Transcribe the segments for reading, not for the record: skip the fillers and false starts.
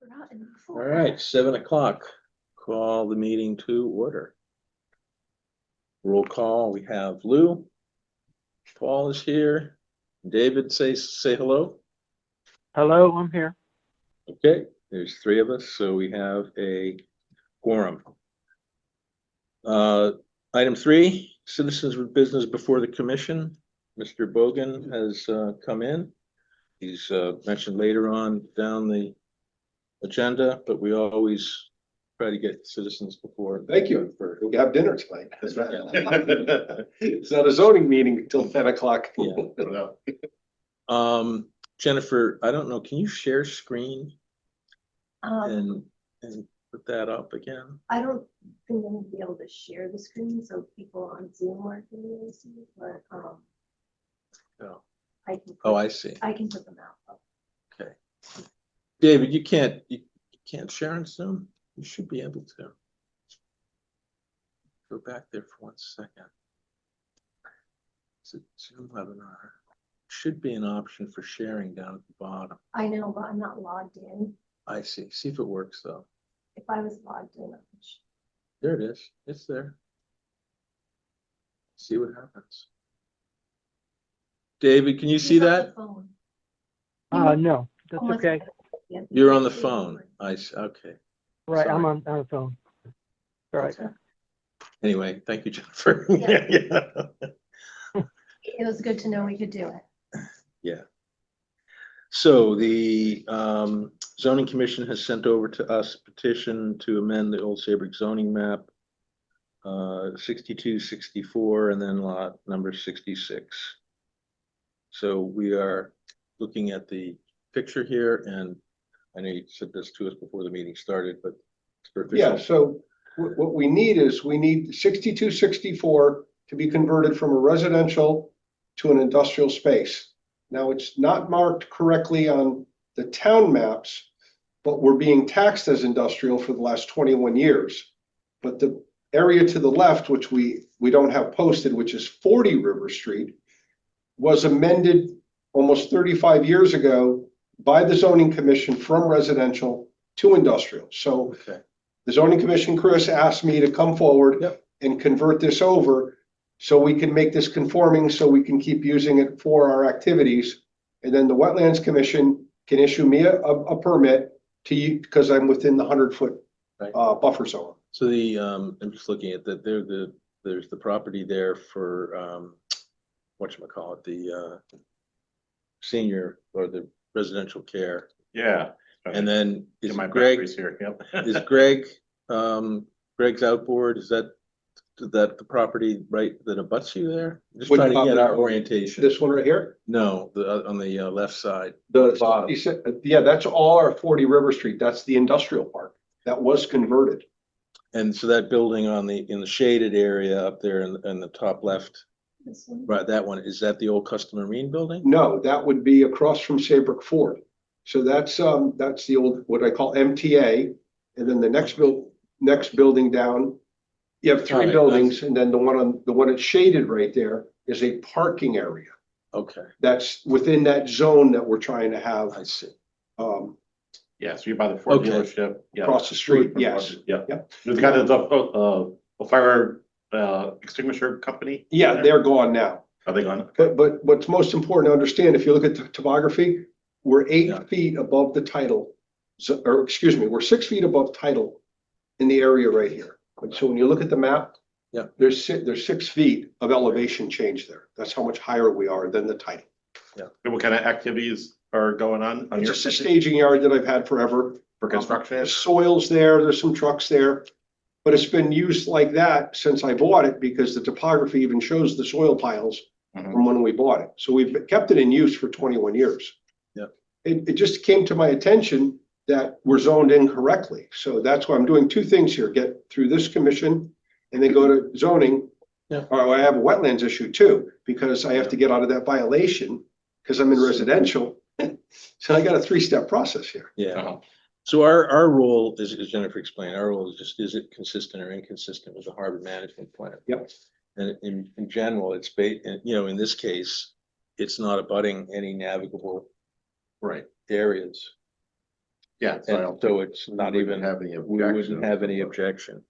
forgotten All before. right, 7 o'clock. Call the meeting to order. Roll call. We have Lou. Paul is here. David, say hello. Hello, I'm here. Okay, there's 3 of us, so we have a quorum. Item 3, citizens with business before the commission. Mr. Bogan has come in. He's mentioned later on down the agenda, but we always try to get citizens before. Thank you. We have dinner tonight. It's not a zoning meeting until 10 o'clock. Yeah. Jennifer, I don't know, can you share screen and put that up again? I don't think I'm gonna be able to share the screen, so people on Zoom aren't gonna be able to see it, but No. I can. Oh, I see. I can put them out. Okay. David, you can't share on Zoom? You should be able to. Go back there for 1 second. Is it Zoom webinar? Should be an option for sharing down at the bottom. I know, but I'm not logged in. I see. See if it works though. If I was logged in, I would. There it is. It's there. See what happens. David, can you see He's on that? the phone. No, that's Almost okay. got it. Yeah. You're on the phone. I see. Okay. Right, Sorry. I'm on the phone. All right. Okay. Anyway, thank you, Jennifer. Yeah. Yeah. It was good to know we could do it. Yeah. So the zoning commission has sent over to us a petition to amend the old Saybrook zoning map, 62, 64, and then lot number 66. So we are looking at the picture here, and I know you said this to us before the meeting started, but it's for official. Yeah, so what we need is, we need 62, 64 to be converted from a residential to an industrial space. Now, it's not marked correctly on the town maps, but we're being taxed as industrial for the last 21 years. But the area to the left, which we don't have posted, which is 40 River Street, was amended almost 35 years ago by the zoning commission from residential to industrial. So Okay. the zoning commission, Chris, asked me to come forward. Yep. And convert this over so we can make this conforming, so we can keep using it for our activities. And then the wetlands commission can issue me a permit to you, because I'm within the 100-foot Right. buffer zone. So I'm just looking at that. There's the property there for whatchamacallit, the senior or the residential care. Yeah. And then is Get my Greg, batteries here. Yep. is Greg, Greg's outboard, is that the property right that abuts you there? Just Which trying to get property? our orientation. This one right here, No, on the left side. he said, yeah, that's all our 40 River Street. That's the industrial park that was converted. And so that building in the shaded area up there in the top left, This one. right, that one, is that the old Custom Marine building? No, that would be across from Saybrook Ford. So that's the old, what I call MTA. And then the next building down, you have 3 Alright, buildings, and then the one that's shaded right there is a parking area. Okay, That's within that zone that we're trying to have I see. Yeah, so you're by the Ford Okay. dealership. Yeah. across the street, yes. Yeah. Yep. There's got a fire extinguisher company. Yeah, they're gone now. Are they gone? But what's most important to understand, if you look at the topography, we're 8 Yeah. feet above the tidal, or excuse me, we're 6 feet above tidal in the area right here. So when you look at the map, Yeah. there's 6 feet of elevation change there. That's how much higher we are than the tidal. What kind of activities are going on It's your just a staging yard that I've had forever. for construction? The soil's there, there's some trucks there, but it's been used like that since I bought it, because the topography even shows the soil piles Mhm. from when we bought it. So we've kept it in use for 21 years. Yeah. It just came to my attention that we're zoned incorrectly. So that's why I'm doing 2 things here: get through this commission and then go to zoning. Yeah. Or I have a wetlands issue too, because I have to get out of that violation because I'm in residential. So I got a 3-step process here. Yeah. Uh-huh. So our role, as Jennifer explained, our role is just, is it consistent or inconsistent with the harbor management plan? Yep. And in general, it's in this case, it's not abutting any navigable Right. areas. Yeah. So I And don't so think it's not we wouldn't even, have any we wouldn't objections. have any objection.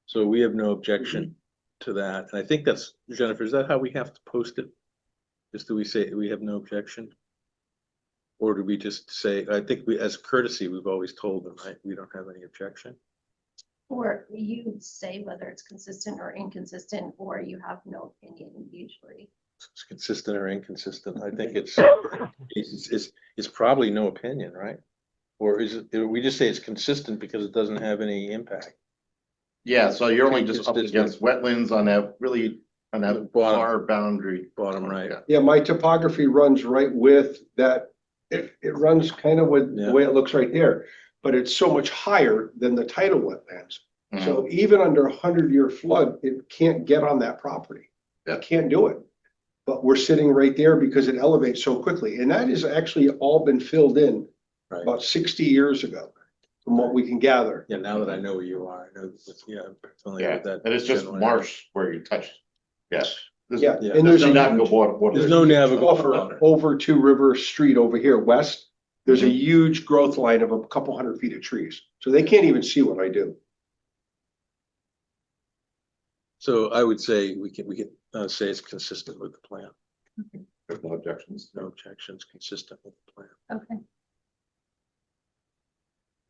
So we have no objection to that. And I think that's, Jennifer, is that how we have to post it? Just do we say we have no objection? Or do we just say, I think we, as courtesy, we've always told them, right, we don't have any objection. Or you say whether it's consistent or inconsistent, or you have no opinion usually. It's consistent or inconsistent. I think it's probably no opinion, right? Or is it, we just say it's consistent because it doesn't have any impact? Yeah, so you're only just up Consistent. against wetlands on that really, on that Bottom. far boundary. Bottom right. Yeah. Yeah, my topography runs right with that. It runs kind of with Yeah. the way it looks right there, but it's so much higher than the tidal wetlands. Mhm. So even under 100-year flood, it can't get on that property. Yeah. It can't do it. But we're sitting right there because it elevates so quickly. And that has actually all been filled in Right. about 60 years ago, from what we can gather. Yeah, now that I know where you are, I know, that, yeah, I'm familiar Yeah, with that. and it's just general area. marsh where you touch. Yes. Yeah, Yeah. and There's there's no a navigable huge water. There's no navigable buffer water. over to River Street over here west. There's a Mhm. huge growth line of a couple 100 feet of trees. So they can't even see what I do. So I would say we can say it's consistent with the plan. There's no objections. No objections, consistent with the plan. Okay.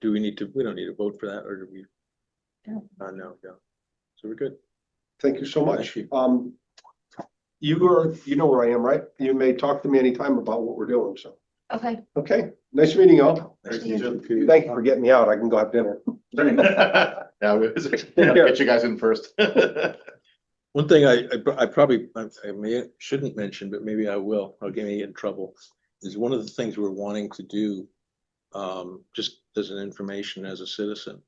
Do we need to, we don't need to vote for that, or do we? No. No. So we're good. Thank you so much. Thank You know where I am, right? You may talk to me anytime about what we're doing, so. Okay. Okay, nice meeting y'all. Nice to Yeah. meet you. Thank you for getting me out. I can go have dinner. Yeah, get you guys in first. One thing I probably, shouldn't mention, but maybe I will, I'll get me in trouble, is one of the things we're wanting to do, just as an information as a citizen.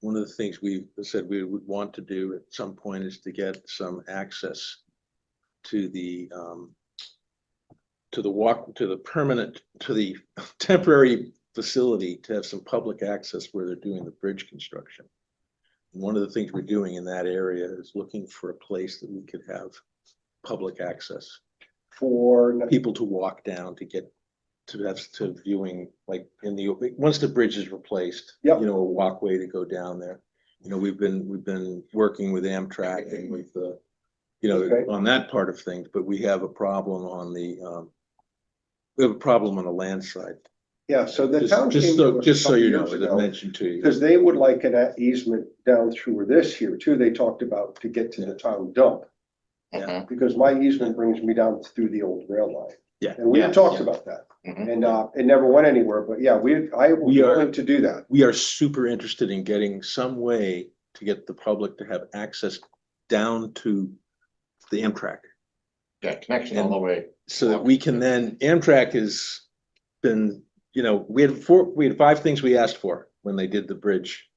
One of the things we said we would want to do at some point is to get some access to the temporary facility, to have some public access where they're doing the bridge construction. One of the things we're doing in that area is looking for a place that we could have public access, For, people to walk down to get to viewing, like once the bridge is replaced. Yep. You know, a walkway to go down there. You know, we've been working with Amtrak and with Okay. on that part of things, but we have a problem on the land side. yeah, so the Just- town just came so- to us just a so couple you know, years as I ago, mentioned to you. because they would like an easement down through this here too. They talked about to get to the town dump, Mhm. because my easement brings me down through the old rail line. Yeah. And we had Yes. talked about that, Mhm. and it never went anywhere, but yeah, I was We are- willing to do that. We are super interested in getting some way to get the public to have access down to the Amtrak, Yeah, connection all the way. so that we can then, Amtrak has been, we had 5 things we asked for when they did the bridge.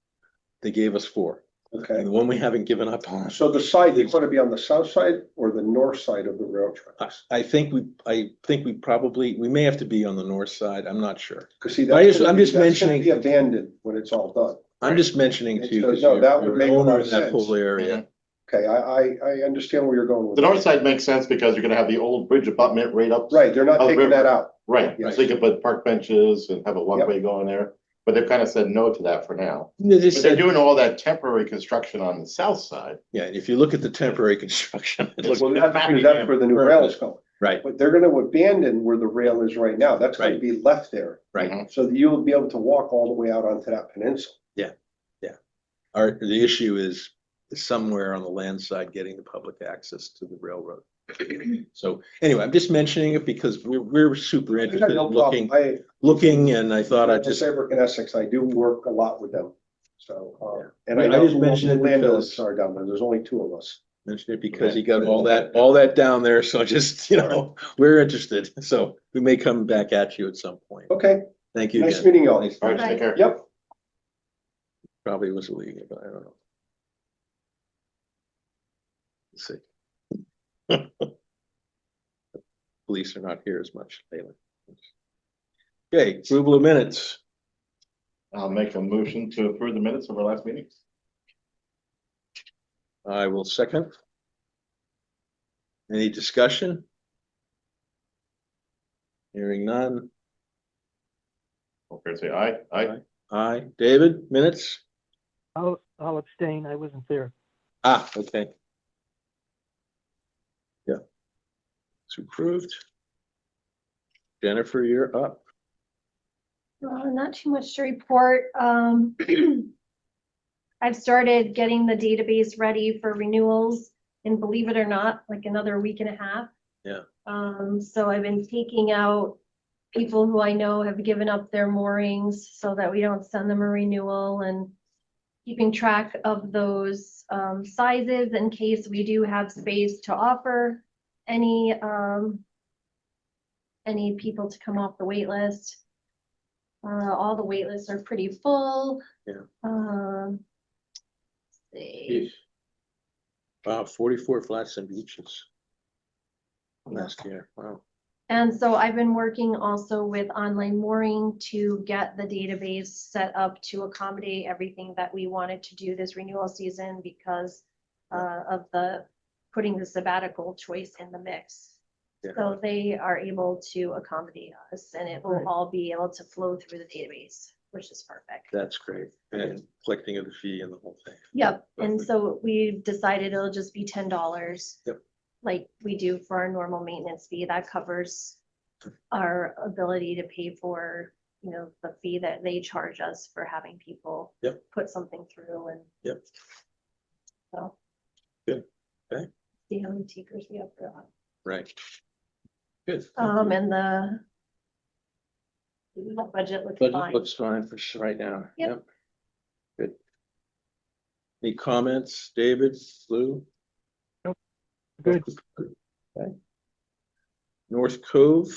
They gave us 4, Okay, and the one we haven't given up on. so the side, you want to be on the south side or the north side of the rail tracks? I think we may have to be on the north side. I'm not sure. Because see, I'm that's just gonna be mentioning- abandoned when it's all done. I'm just mentioning to you, So, because no, that would you're make an a lot owner of in that sense. whole area. Okay, I understand where you're going with The north that. side makes sense because you're gonna have the old bridge abutment right up. Right, they're not Oh, taking that river. out. Right, Yes. so you can put park benches and have a walkway going there, but they've kind of said no to that for now. They But just they're said, doing all that temporary construction on the south side. yeah, if you look at the temporary construction, it looks Well, that's because that's where the new rail is going. right, But they're gonna abandon where the rail is right now. That's gonna Right. be left there. right. Mhm. So that you'll be able to walk all the way out onto that peninsula. The issue is somewhere on the land side, getting the public access to the railroad. So anyway, I'm just mentioning it because we're super I interested got in no problem. looking, and I thought I'd just, Saybrook and Essex, I do work a lot with them. So, and I I know just who mentioned the it landowners because- are down there. There's only 2 of us. mention it because he got all that down there, so just, we're interested, so we may come back at you at some point. Okay, Thank you nice again. meeting y'all. Nice All right, meeting you. take care. Yep. Probably was illegal, but I don't know. Let's see. Police are not here as much lately. Okay, approval of minutes. I'll make a motion to approve the minutes of our last meeting. I will second. Any discussion? Hearing none. All fair to say aye, aye. Aye. David, minutes? I'll abstain. I wasn't there. Okay. Yeah. It's approved. Jennifer, you're up. Not too much to report. I've started getting the database ready for renewals, and believe it or not, like another week and a half. Yeah. So I've been taking out people who I know have given up their moorings so that we don't send them a renewal, and keeping track of those sizes in case we do have space to offer any people to come off the wait list. All the wait lists are pretty full. Yeah. Let's see. Wow, 44 flats and beaches last year. Wow. And so I've been working also with online mooring to get the database set up to accommodate everything that we wanted to do this renewal season because of the putting the sabbatical choice in the mix. Yeah. So they are able to accommodate us, and it will Right. all be able to flow through the database, which is perfect. That's great. And collecting of the fee and the whole thing. Yep, and Perfect. so we decided it'll just be $10. Yep. Like we do for our normal maintenance fee, that covers our ability to pay for, you know, the fee that they charge us for having people. Yep. Put something through and. Yep. So. Good. Okay. See how many takers we have for that. Right. Good. And the budget looks Budget fine. looks fine for right now. Yep. Good. Any comments, David, Lou? Good. Okay. North Cove.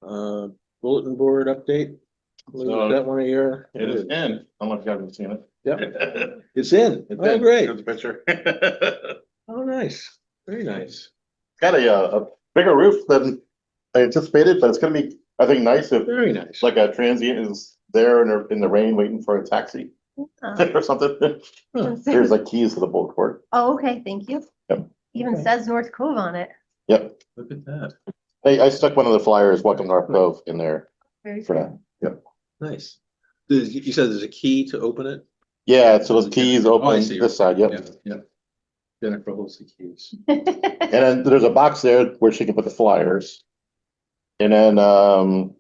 Bulletin board update. Lou, So- is that one of your? It is in. I don't know if you guys have seen it. Yep, it's in. It's Oh, in. great. Here's a picture. Oh, nice. Very nice. Got a bigger roof than I anticipated, but it's gonna be, I think, nice if Very nice. like a transient is there in the rain waiting for a taxi or something. Huh. There's like keys to the bulletin. Oh, okay, thank you. Yep. Even Okay. says North Cove on it. Yep. Look at that. I stuck one of the flyers, Welcome North Cove, in there Very for cool. that. Nice. You said there's a key to open it? Yeah, so those keys Oh, I open see. this side, yep. Yeah. Jennifer holds the keys. And then there's a box there where she can put the flyers. And then on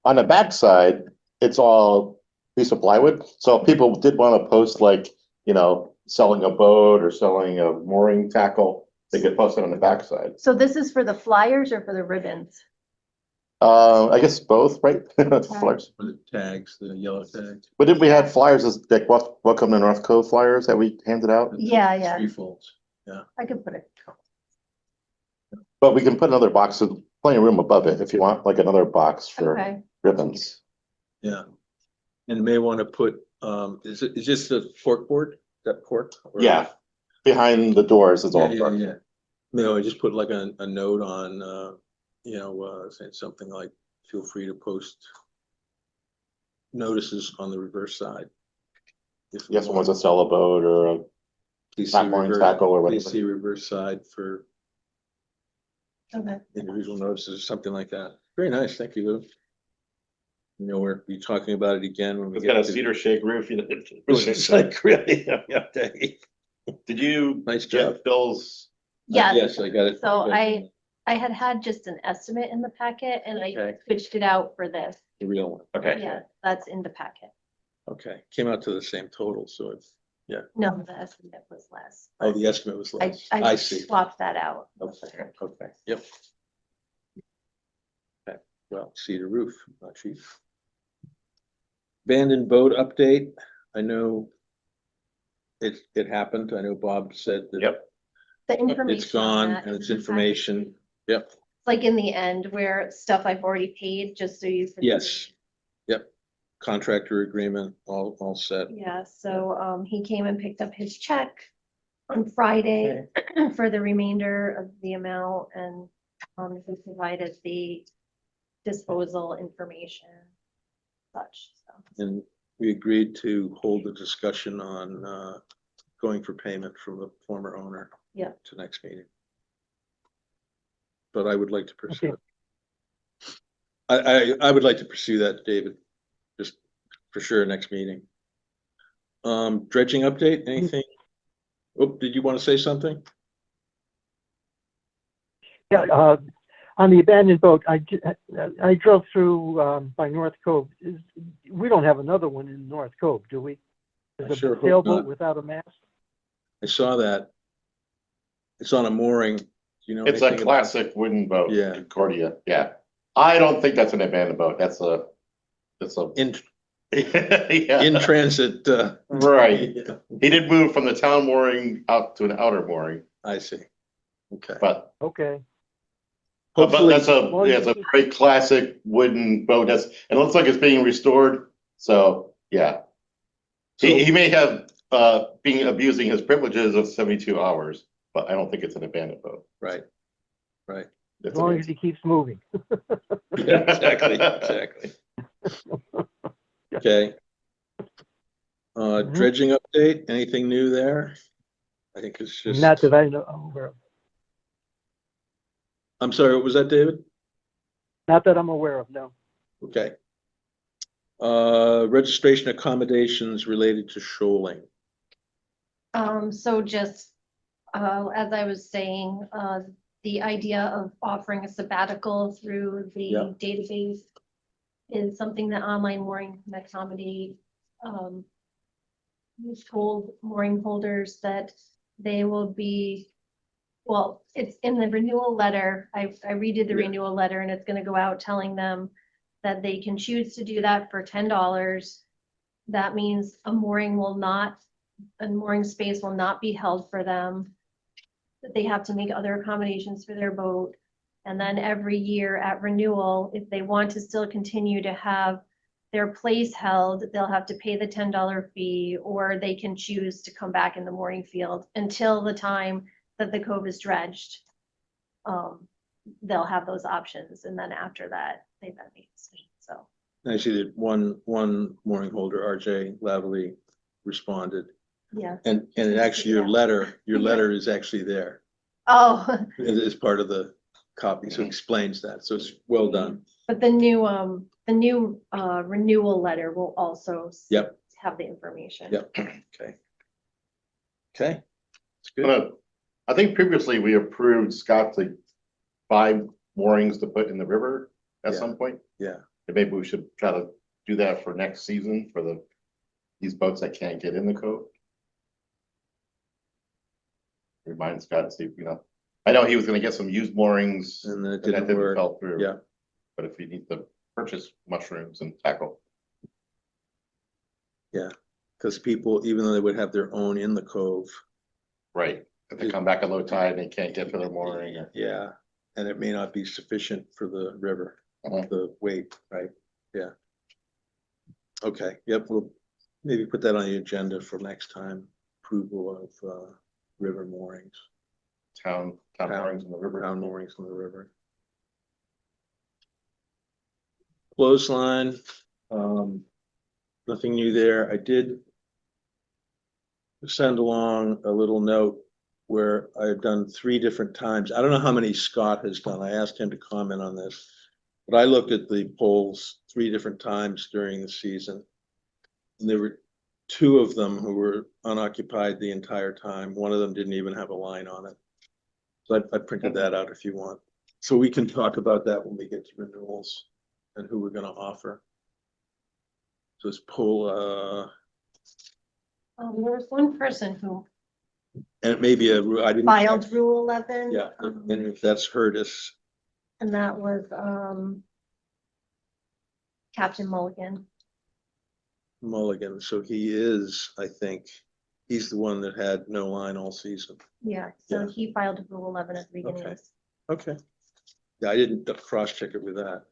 the back side, it's all piece of plywood. So if people did want to post like, you know, selling a boat or selling a mooring tackle, they could post it on the back side. So this is for the flyers or for the ribbons? I guess both, right? Flyers. For the tags, the yellow tags. But did we have flyers as like welcome to North Cove flyers that we handed out? Yeah, yeah. Three folds. I could put it. But we can put another box, with plenty of room above it if you want, like another box for Okay. ribbons. Yeah. And may want to put, is this the cork board? That cork? Or- Yeah, behind the doors is all. Yeah. No, I just put like a note on, saying something like, feel free to post notices on the reverse side. If we Yes, one wants want. to sell a boat or a Please see not mooring reverse- tackle or Please whatever. see reverse side for Okay. individual notices, something like that. Very nice, thank you, Lou. You know, we'll be talking about it again when we It's get got a to- cedar shake roof, you know. It's like really, okay. Did you Nice job. get Bill's? Yes. Yes, I got it. So I had just an estimate in the packet and I Okay. switched it out for this. The real one. Okay. Yeah, that's in the packet. Okay, came out to the same total, so it's, No, the estimate was less. oh, but the estimate was I, less. I I see. swapped that out. Okay, yep. Okay, well, cedar roof, not cheap. Abandoned boat update, I know it happened, I know Bob said that. Yep. The information. It's on gone that and is it's in the packet. information, yep, It's like in the end where stuff I've already paid, just so you. can- yes, yep. Contractor agreement, all set. Yeah, so he came and picked up his check on Friday for the remainder of the amount and he provided the disposal information. Such, so. And we agreed to hold a discussion on going for payment from the former owner. Yeah. To next meeting. But I would like to pursue Okay. it. I would like to pursue that, David, just for sure, next meeting. Dredging update, anything? Oh, did you want to say something? Yeah, on the abandoned boat, I drove through, by North Cove. We don't have another one in North Cove, do we? I There's sure a hope sailboat not. without a mast? I saw that. It's on a mooring. Do you know It's a anything about? classic wooden boat. Yeah. Concordia, yeah. I don't think that's an abandoned boat. It's a. In Yeah. transit, Right. yeah, He did move from the town mooring out to an outer mooring, I see. Okay. but Okay. Hopefully, that's it's a very classic wooden boat. And it looks like it's being restored. So, yeah. He may have, been abusing his privileges of 72 hours, but I don't think it's an abandoned boat. right, right. As long as he keeps moving. Yeah, exactly. Okay. Mhm. Dredging update, anything new there? I think it's just, Not that I know, I'm aware of. I'm sorry, what was that, David? Not that I'm aware of, no. Okay. Registration accommodations related to shoaling. So just, as I was saying, the idea of offering a sabbatical through Yeah. the database is something that online mooring can accommodate. We've told mooring holders that they will be, well, it's in the renewal letter. I redid the Yeah. renewal letter and it's gonna go out telling them that they can choose to do that for $10. That means a mooring space will not be held for them. That they have to make other accommodations for their boat. And then every year at renewal, if they want to still continue to have their place held, they'll have to pay the $10 fee, or they can choose to come back in the mooring field until the time that the cove is dredged. They'll have those options, and then after that, they then make the swing, so. I see that one mooring holder, RJ Lavely, responded. Yeah. And actually, your letter is actually there. Oh, It is part of the copy, so it explains that. So it's well done. but the new renewal letter will also Yep. have the information. Yep. Okay. Okay. It's good. I think previously we approved Scott to buy moorings to put in the river at Yeah. some point. Yeah. And maybe we should try to do that for next season for these boats that can't get in the cove. Remind Scott, see, I know he was gonna get some used moorings And then it and that didn't didn't work. fell through. Yeah. But if you need to purchase mushrooms and tackle. Yeah. Because people, even though they would have their own in the cove. Right, if they come back at low tide and they can't get to their mooring. Yeah. And it may not be sufficient for the river, the weight, right? Yeah. Okay. Yep. We'll maybe put that on the agenda for next time. Approval of river moorings, Town moorings in the river. town moorings on the river. Clothesline, nothing new there. I did send along a little note where I had done 3 different times. I don't know how many Scott has done. I asked him to comment on this. But I looked at the polls 3 different times during the season. And there were 2 of them who were unoccupied the entire time. One of them didn't even have a line on it. So I printed that out if you want. So we can talk about that when we get to renewals and who we're gonna offer. So it's poll, There was one person who and it may be I didn't. filed Rule 11. Yeah, and if that's Hurtis, And that was, Captain Mulligan. Mulligan, so he is, I think, he's the one that had no line all season. Yeah, so Yeah. he filed Rule 11 at the beginning. Okay. Okay. Yeah, I didn't cross-check it with that.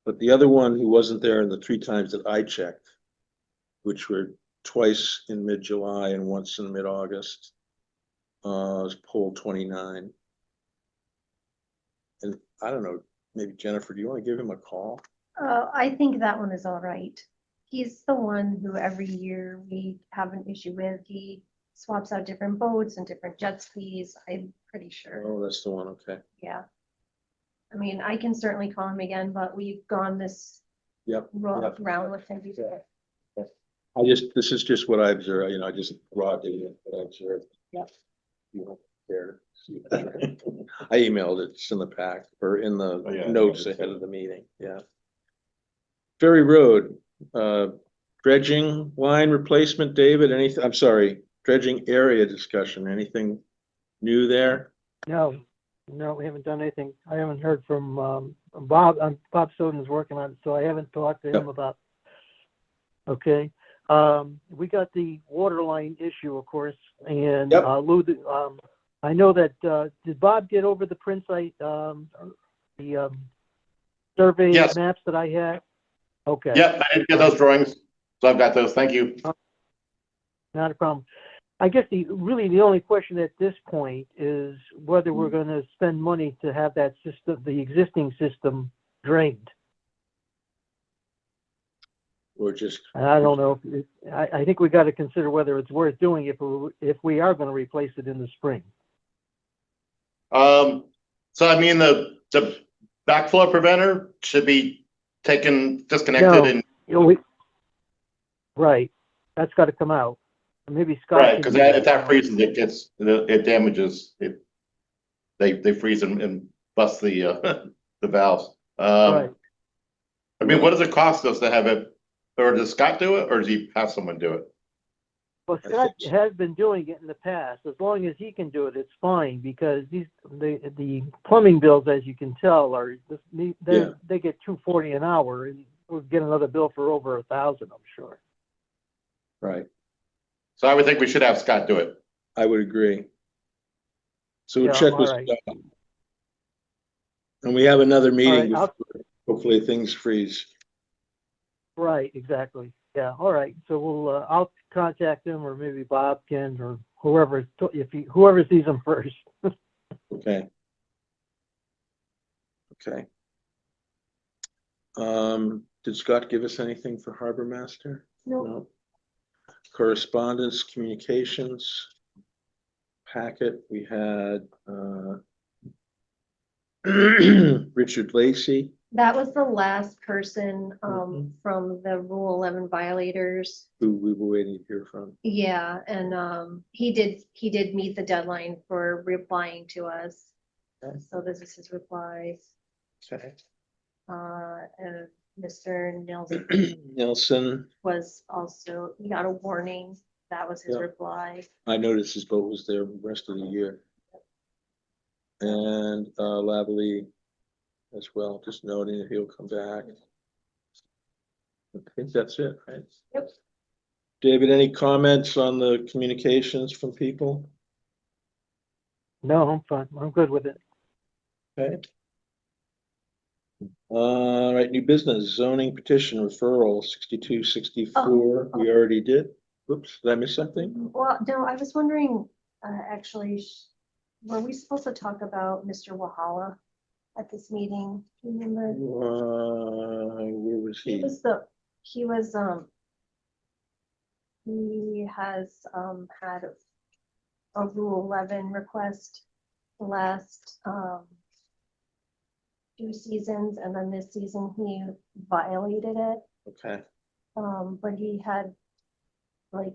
But the other one who wasn't there in the 3 times that I checked, which were twice in mid-July and once in mid-August, was poll 29. And I don't know, maybe Jennifer, do you want to give him a call? I think that one is all right. He's the one who every year we have an issue with. He swaps out different boats and different jet skis. I'm pretty sure. Oh, that's the one, okay. Yeah. I mean, I can certainly call him again, but we've gone this Yep. round with him before. This is just what I observed, I just raw data that I observed. Yeah. You don't care. I emailed it, it's in the pack, or in the Oh, yeah, notes yeah, ahead of the meeting, yeah. Ferry Road, dredging line replacement, David, anything, I'm sorry, dredging area discussion, anything new there? No, no, we haven't done anything. I haven't heard from, Bob. Bob Soden's working on it, so I haven't talked to him Yep. about. Okay, we got the water line issue, of course, and, Yep. Lou, I know that, did Bob get over the print site, survey Yes. maps that I had? Okay. Yep, I did get those drawings, so I've got those, thank you. Not a problem. I guess the only question at this point is whether we're gonna spend money to have that system, the existing system drained. Or just, And I don't know, I think we gotta consider whether it's worth doing if we are gonna replace it in the spring. So I mean, the backflow preventer should be disconnected No. and, You know, right, that's gotta come out. Maybe Scott. right, can because do if that freezes, it damages, they freeze and bust the valves. Right. I mean, what does it cost us to have it, or does Scott do it, or does he have someone do it? Well, I Scott think has been doing it in the past. As long as he can do it, it's fine because the plumbing bills, as you can tell, Yeah. they get $240 an hour, and we'll get another bill for over 1,000, I'm sure. right, So I would think we should have Scott do it. I would agree. So we'll Yeah, check all with right. Scott. And we have another meeting right, before, hopefully things freeze. Right, exactly. Yeah, all right. So I'll contact him, or maybe Bob can, or whoever sees him first. Okay. Okay. Did Scott give us anything for Harbor Master? No, No. Correspondence, communications, packet, we had, Richard Lacy. that was the last person, Mhm. from the Rule 11 violators. Who we were waiting to hear from. Yeah, and, he did meet the deadline for replying to us. Okay. So this is his reply. Okay. And Mr. Nelson Nelson, was also, he got a warning. That was his Yeah. reply. I noticed his boat was there the rest of the year. And Lavalley as well, just noting that he'll come back. I think that's it, right? Yep. David, any comments on the communications from people? No, I'm fine. I'm good with it. Okay. All right, new business, zoning petition referral 6264, we already did. Whoops, did I miss something? Well, no, I was wondering, actually, were we supposed to talk about Mr. Wahala at this meeting? Do you remember? Where was he? He has, had a Rule 11 request the last, 2 seasons, and then this season he violated it. Okay, But he had like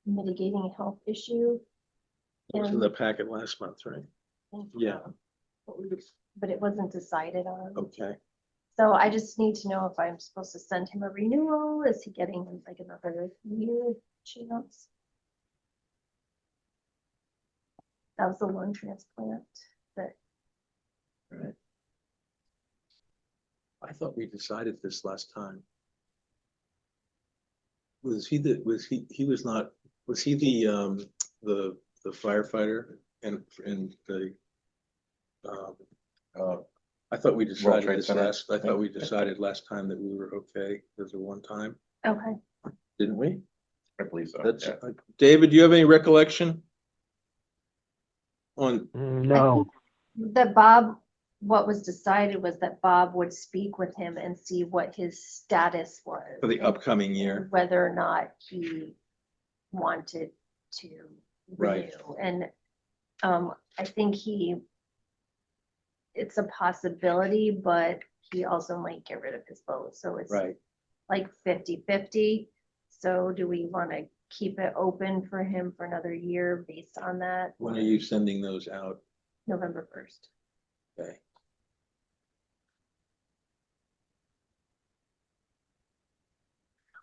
mitigating health issue. it was in And- the packet last month, right? Yeah. But it wasn't decided on. Okay, So I just need to know if I'm supposed to send him a renewal. Is he getting like another year chance? That was the lung transplant that, all right. I thought we decided this last time. Was he the firefighter and the, I thought we decided Trade this Center. last, I thought we decided last time that we were okay as a one time, okay. didn't we? I believe so. That's, yeah. David, do you have any recollection? On, No. That Bob, what was decided was that Bob would speak with him and see what his status was. for the upcoming year, Whether or not he wanted to Right. renew. And I think it's a possibility, but he also might get rid of his boat. So it's right? like 50-50. So do we want to keep it open for him for another year based on that? When are you sending those out? November 1st. Okay.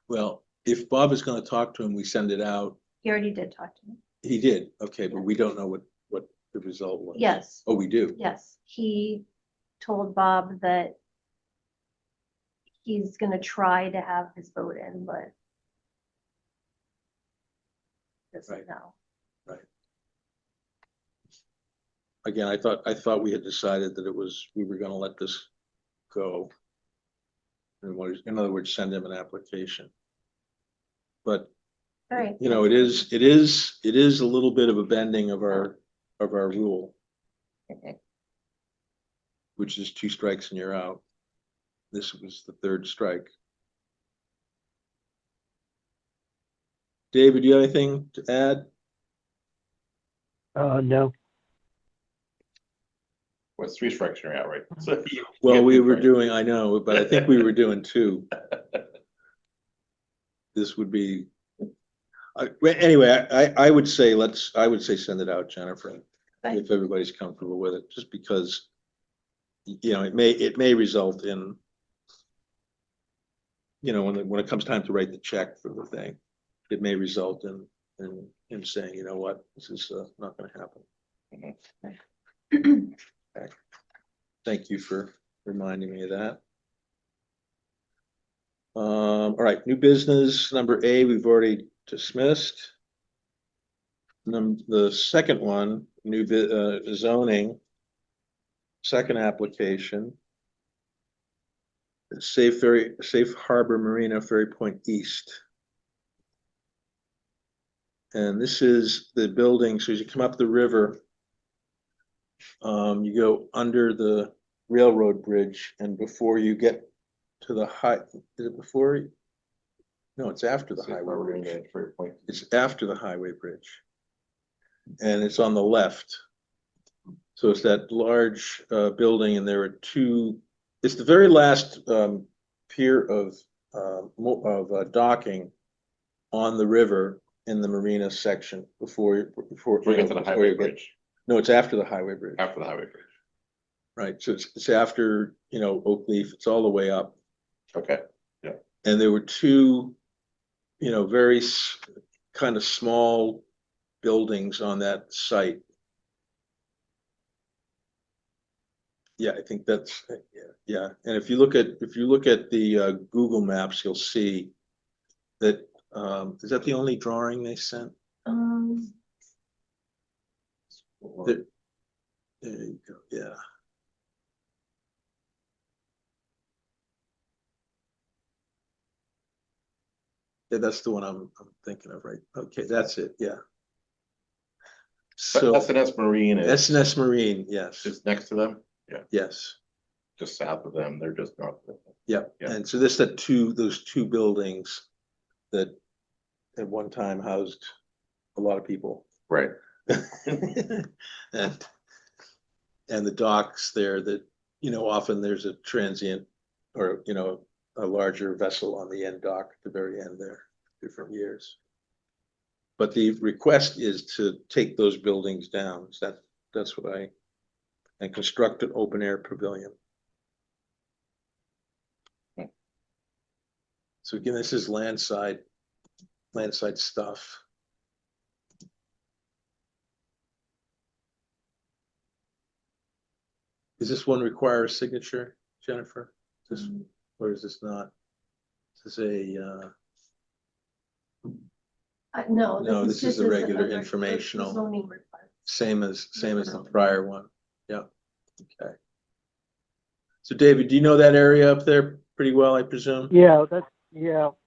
Well, if Bob is gonna talk to him, we send it out. He already did talk to me. He did, okay, but we don't know what the result was. Yes, Oh, we do? yes. He told Bob that he's gonna try to have his vote in, but doesn't Right. know. Again, I thought we had decided that we were gonna let this go. In other words, send him an application. But, All right. you know, it is a little bit of a bending of our rule, Okay. which is 2 strikes and you're out. This was the 3rd strike. David, you have anything to add? No. Well, 3 strikes you're out, right? So Well, we were right. doing, I know, but I think we were doing 2. This would be. Well, anyway, I would say send it out, Jennifer, Okay. if everybody's comfortable with it, just because, you know, it may result in, you know, when it comes time to write the check for the thing, it may result in him saying, you know what, this is not gonna happen. Okay. Thank you for reminding me of that. All right, new business, number A, we've already dismissed. The second one, zoning. Second application. Safe Harbor Marina Ferry Point East. And this is the building, so as you come up the river, you go under the railroad bridge, and before you get to the is it before? No, it's after the highway bridge. It's after the highway bridge. And it's on the left. So it's that large building, and there are 2, it's the very last pier of docking on the river in the marina section before We get to the highway bridge, No, it's after the highway bridge. after the highway bridge. Right, so it's after, you know, Oak Leaf, it's all the way up. Okay. And there were 2, you know, very kind of small buildings on that site. Yeah, I think that's, yeah. And if you look at the Google Maps, you'll see that, is that the only drawing they sent? There you go, yeah. Yeah, that's the one I'm thinking of, right? Okay, that's it, yeah. But So S&S Marine is S&S Marine, yes, just next to them, yes, just south of them. They're just north of them. yep. Yeah. And so those 2 buildings that at one time housed a lot of people. Right. And the docks there that, you know, often there's a transient or, you know, a larger vessel on the end dock at the very end there, different years. But the request is to take those buildings down. That's what and construct an open air pavilion. So again, this is landside stuff. Does this one require a signature, Jennifer? Or is this not? Is this No. No, this is just the regular a informational. zoning requirement. same as the prior one? Yeah, okay. So David, do you know that area up there pretty well, I presume? Yeah,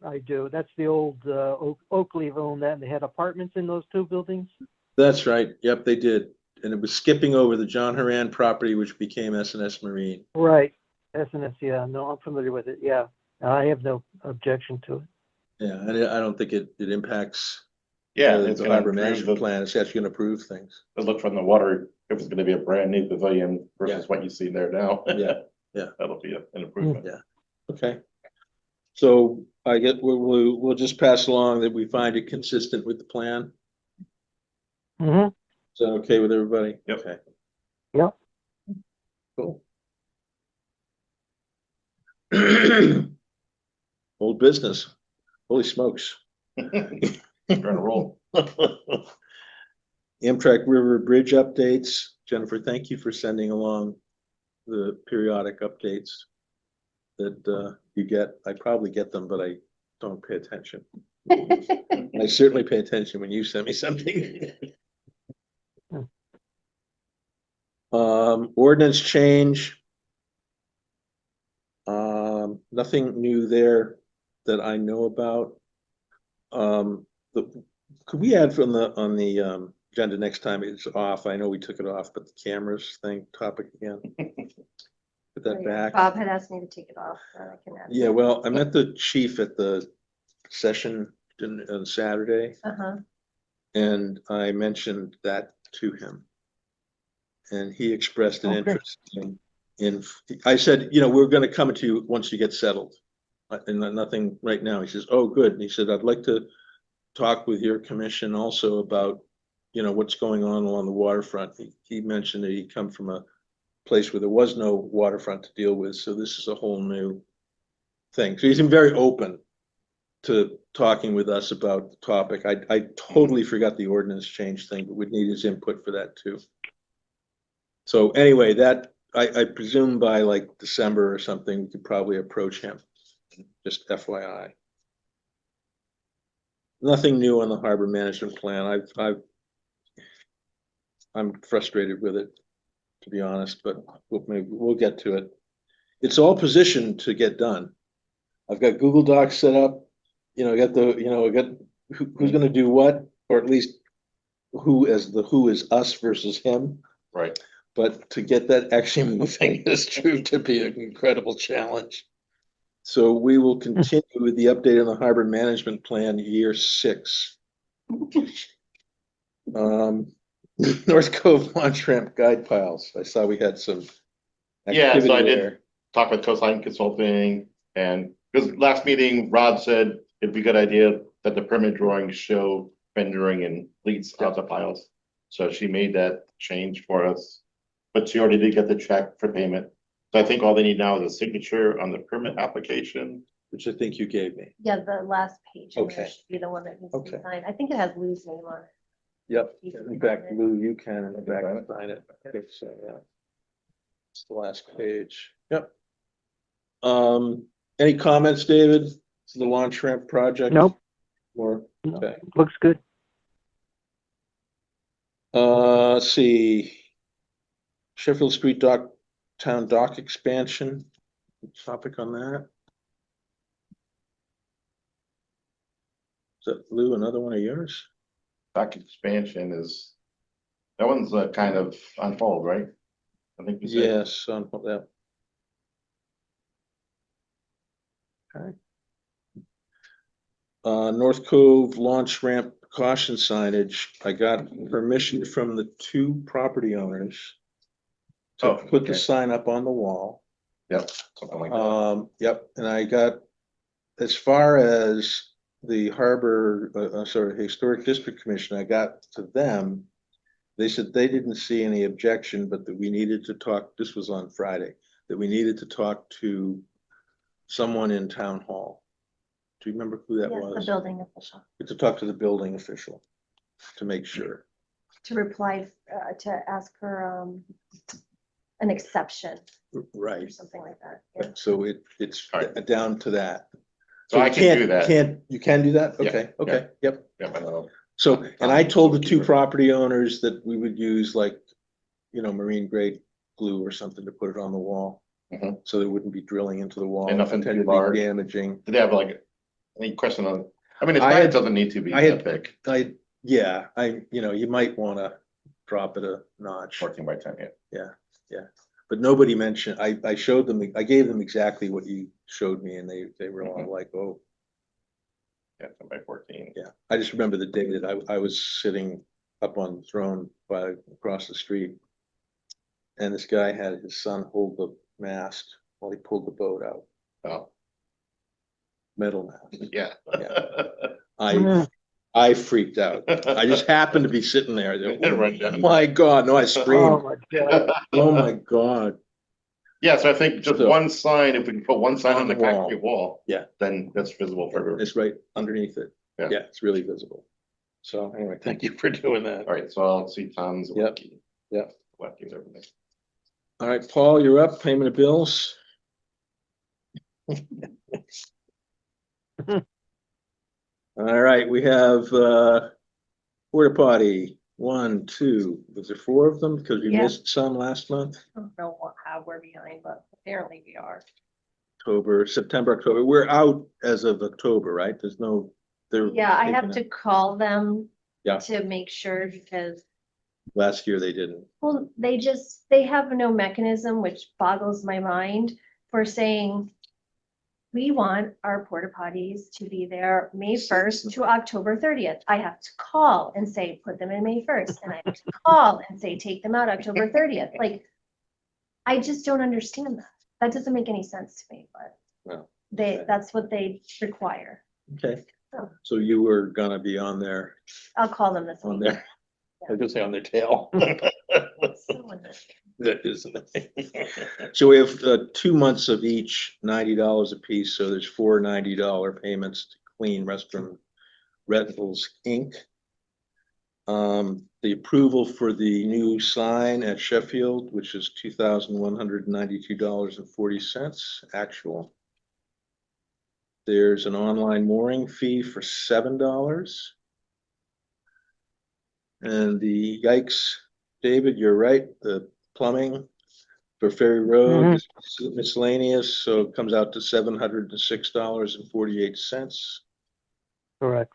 I do. That's the old Oakleaf owned that, and they had apartments in those 2 buildings. That's right. Yep, they did. And it was skipping over the John Haran property, which became S&S Marine. Right. S&S, yeah. No, I'm familiar with it. Yeah. I have no objection to it. Yeah, and I don't think it impacts Yeah, the it's gonna harbor improve management the, plan. It's actually gonna improve things. the look from the water. If it's gonna be a brand new pavilion versus what you see there now. Yeah, yeah. That'll be an improvement. Yeah. Okay. So I get, we'll just pass along that we find it consistent with the plan. Mm-hmm. Is that okay with everybody? Yep. Okay. Yep. Cool. Old business. Holy smokes. Trying to roll. Amtrak River Bridge updates. Jennifer, thank you for sending along the periodic updates that you get. I probably get them, but I don't pay attention. I certainly pay attention when you send me something. Ordinance change. Nothing new there that I know about. Could we add from on the agenda next time it's off? I know we took it off, but the cameras thing topic again. Put that back. Bob had asked me to take it off, so I can add. Yeah, well, I met the chief at the session on Saturday, Uh-huh. and I mentioned that to him. And he expressed an Okay. interest in, I said, you know, we're gonna come to you once you get settled. And nothing right now. He says, oh, good. And he said, I'd like to talk with your commission also about, you know, what's going on along the waterfront. He mentioned that he'd come from a place where there was no waterfront to deal with, so this is a whole new thing. So he's been very open to talking with us about the topic. I totally forgot the ordinance change thing, but we'd need his input for that too. So anyway, that I presume by like December or something, we could probably approach him. Just FYI. Nothing new on the harbor management plan. I'm frustrated with it, to be honest, but we'll get to it. It's all positioned to get done. I've got Google Docs set up, you know, I got who's gonna do what, or at least who is us versus him. Right. But to get that actually moving is true to be an incredible challenge. So we will continue with the update on the harbor management plan, year 6. North Cove launch ramp guide piles. I saw we had some Yeah, so activity I did there. talk with Coastline Consulting, and because last meeting, Rod said it'd be a good idea that the permit drawings show rendering and leads out the files. So she made that change for us, but she already did get the check for payment. So I think all they need now is a signature on the permit application. Which I think you gave me. Yeah, the last page. in there Okay. Should be the one that needs to Okay. be signed. I think it has Lou's name on it. Yep. You can In fact, sign it. Lou, you can in the back sign it. I think so, yeah. It's the last page. Yep. Any comments, David, to the launch ramp project? Nope. Or, No, okay. looks good. Let's see. Sheffield Street town dock expansion. Topic on that. Is that Lou, another one of yours? Dock expansion is, that one's kind of on hold, right? I think you said. Yes, on that. Okay. North Cove launch ramp caution signage. I got permission from the 2 property owners to Oh, put the okay. sign up on the wall. Yep, something like that. Yep, and I got, as far as the Harbor, Historic District Commission, I got to them. They said they didn't see any objection, but that we needed to talk, this was on Friday, that we needed to talk to someone in town hall. Do you remember who that Yes, was? the building official, To talk to the building official to make sure. to reply, to ask for, an exception or Right. something like that. Yeah. So it's Right. down to that. So I you can do that. You can do that? Yeah, Okay, okay, yep. Yep, I know. So, and I told the 2 Keeper. property owners that we would use like, you know, marine grade glue or something to put it on the wall. Mhm. So they wouldn't be drilling into the wall. And nothing too potentially large. damaging. Did they have like any question on, I mean, the I size had- doesn't need to be I that had- big, you know, you might wanna drop it a notch. 14 by 10, yeah. But nobody mentioned, I showed them, I gave them exactly what you showed me and they were all Mhm. like, oh, Yeah, 10 by 14. yeah. I just remember the day that I was sitting up on the throne across the street. And this guy had his son hold the mast while he pulled the boat out. Oh, metal now. Yeah. I freaked out. I just happened to be sitting there. Right, yeah. Oh my God, no, I Oh, screamed. my God. Oh my God. Yeah, so I think just So- one sign, if we can put one sign on the On the wall. concrete wall. Yeah. Then that's visible for everyone. It's right underneath it. Yeah. Yeah, it's really visible. So anyway, thank you for doing that. All right, so I'll see Tom's. Yep. wacky- Yep. wacky everything. All right, Paul, you're up. Payment of bills. All right, we have porta potty. 1, 2, was there 4 of them? Because we Yeah. missed some last month. I don't know how we're behind, but apparently we are. October, September, October. We're out as of October, right? There's no. Yeah, I have to call them Yeah. to make sure because, Last year they didn't. well, they have no mechanism, which boggles my mind for saying we want our porta potties to be there May 1st to October 30th. I have to call and say, put them in May 1st, and I have to call and say, take them out October 30th. Like, I just don't understand that. That doesn't make any sense to me, but No. that's what they require. Okay, Oh. so you were gonna be on there, I'll call them this on week. there. I was gonna say on their tail. So annoying. That is. So we have 2 months of each, $90 a piece, so there's 4 $90 payments to Clean Restroom Rentals, Inc. The approval for the new sign at Sheffield, which is $2,192.40 actual. There's an online mooring fee for $7. And the yikes, David, you're right, the plumbing for Ferry Road is miscellaneous, so it comes out to $706.48. Correct.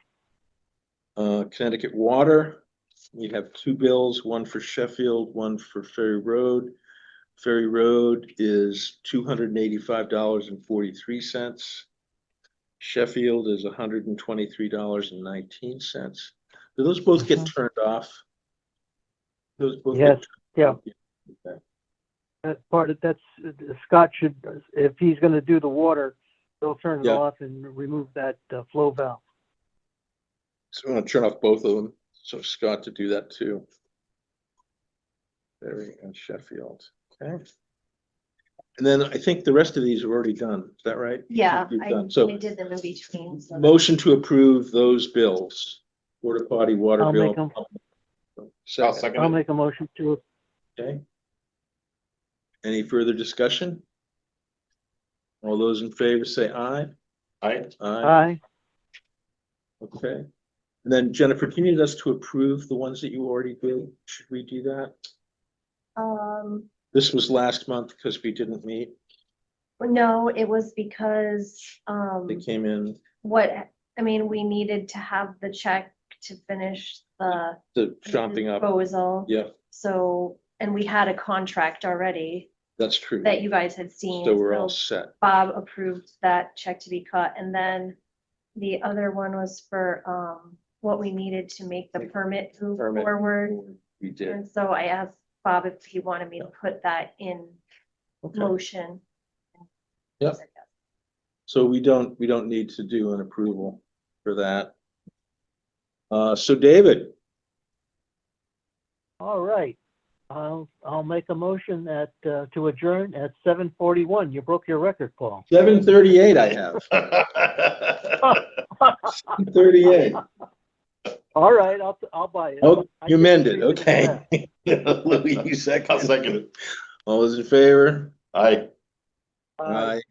Connecticut Water, we have 2 bills, one for Sheffield, one for Ferry Road. Ferry Road is $285.43. Sheffield is $123.19. Do those both get turned off? Those both get Yes, yeah. Okay. That's, Scott should, if he's gonna do the water, he'll turn it Yeah. off and remove that flow valve. So I'm gonna turn off both of them, so Scott to do that too. Ferry and Sheffield, okay. And then I think the rest of these are already done, is that right? Yeah, You've I done. So did them in between. So motion to approve those bills, porta potty, water I'll bill. make 'em. I'll Second, second I'll it. make a motion to, okay. Any further discussion? All those in favor say aye. Aye. aye, Okay. And then Jennifer, do you need us to approve the ones that you already did? Should we do that? This was last month because we didn't meet. No, it was because, They came in, we needed to have the check to finish the the chomping up. disposal. Yeah, So, and we had a contract already that's true. that you guys had seen. So we're all set. Bob approved that check to be cut, and then the other one was for, what we needed to make the permit move Permit. forward. We did. And so I asked Bob if he wanted me to put that in Okay. motion. Yep. So we don't need to do an approval for that. So David, all right. I'll make a motion to adjourn at 7:41. You broke your record, Paul. 7:38 I have. 38. All right, I'll buy it. Oh, I you just mended, agreed to do okay. that. Louis, you second. I'll second it. All those in favor? Aye. Uh, Aye.